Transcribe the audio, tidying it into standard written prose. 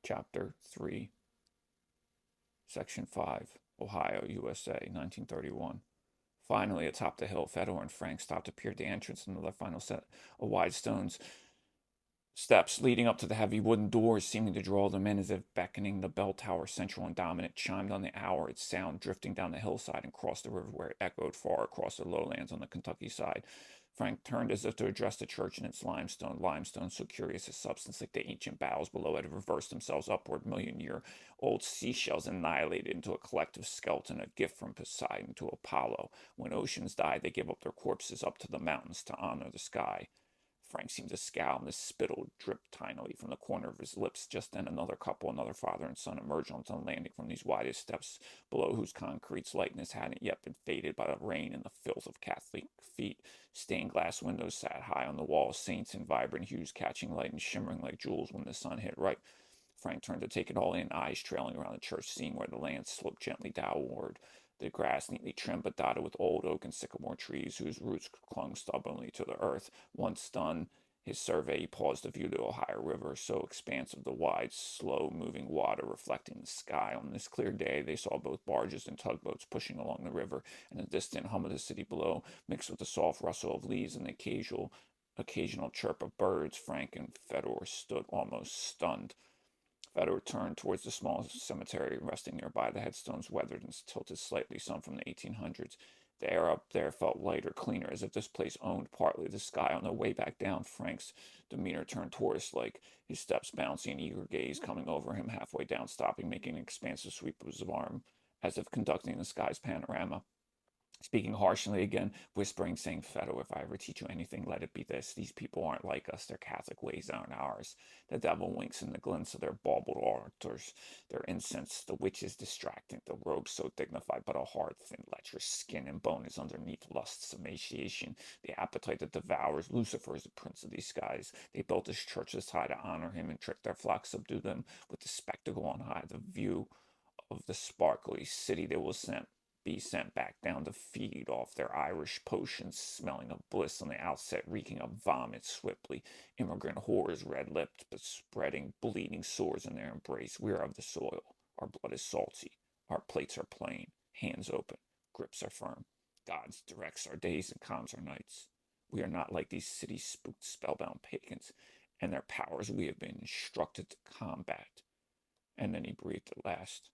Chapter 3, Section 5, Ohio, USA, 1931. Finally, atop the hill, Fedor and Frank stopped to peer at the entrance into the final set of wide stones steps leading up to the heavy wooden doors, seeming to draw them in as if beckoning. The bell tower, central and dominant, chimed on the hour, its sound drifting down the hillside and crossed the river where it echoed far across the lowlands on the Kentucky side. Frank turned as if to address the church in its limestone so curious a substance like the ancient bowels below it had reversed themselves upward, million-year-old seashells annihilated into a collective skeleton, a gift from Poseidon to Apollo. When oceans die, they give up their corpses up to the mountains to honor the sky. Frank seemed to scowl, and the spittle dripped tinily from the corner of his lips. Just then another father and son, emerged onto the landing from these widest steps below, whose concrete's lightness hadn't yet been faded by the rain and the filth of Catholic feet. Stained glass windows sat high on the walls, saints in vibrant hues catching light and shimmering like jewels when the sun hit right. Frank turned to take it all in, eyes trailing around the church, seeing where the land sloped gently downward, the grass neatly trimmed but dotted with old oak and sycamore trees whose roots clung stubbornly to the earth. Once done his survey, he paused to view the Ohio River, so expansive, the wide, slow-moving water reflecting the sky. On this clear day, they saw both barges and tugboats pushing along the river, and the distant hum of the city below, mixed with the soft rustle of leaves and the occasional chirp of birds. Frank and Fedor stood almost stunned. Fedor turned towards the small cemetery resting nearby, the headstones weathered and tilted slightly, some from the 1800s. The air up there felt lighter, cleaner, as if this place owned partly the sky. On the way back down, Frank's demeanor turned tourist-like, his steps bouncy, an eager gaze coming over him, halfway down, stopping, making an expansive sweep of his arm, as if conducting the sky's panorama. Speaking harshly again, whispering, saying, Fedor, if I ever teach you anything, let it be this. These people aren't like us. Their Catholic ways aren't ours. The devil winks in the glints of their baubled altars, their incense, the witches distracting, the robes so dignified, but a hard, thin, lecherous skin and bone is underneath lust's emaciation, the appetite that devours. Lucifer is the prince of these skies. They built this church this high to honor him and trick their flock, subdue them with the spectacle on high, the view of the sparkly city they will be sent back down to feed off their Irish potions, smelling of bliss on the outset, reeking of vomit swiftly. Immigrant whores, red-lipped, but spreading bleeding sores in their embrace. We are of the soil. Our blood is salty. Our plates are plain. Hands open. Grips are firm. God directs our days and calms our nights. We are not like these city-spooked, spellbound pagans, and their powers we have been instructed to combat. And then he breathed at last.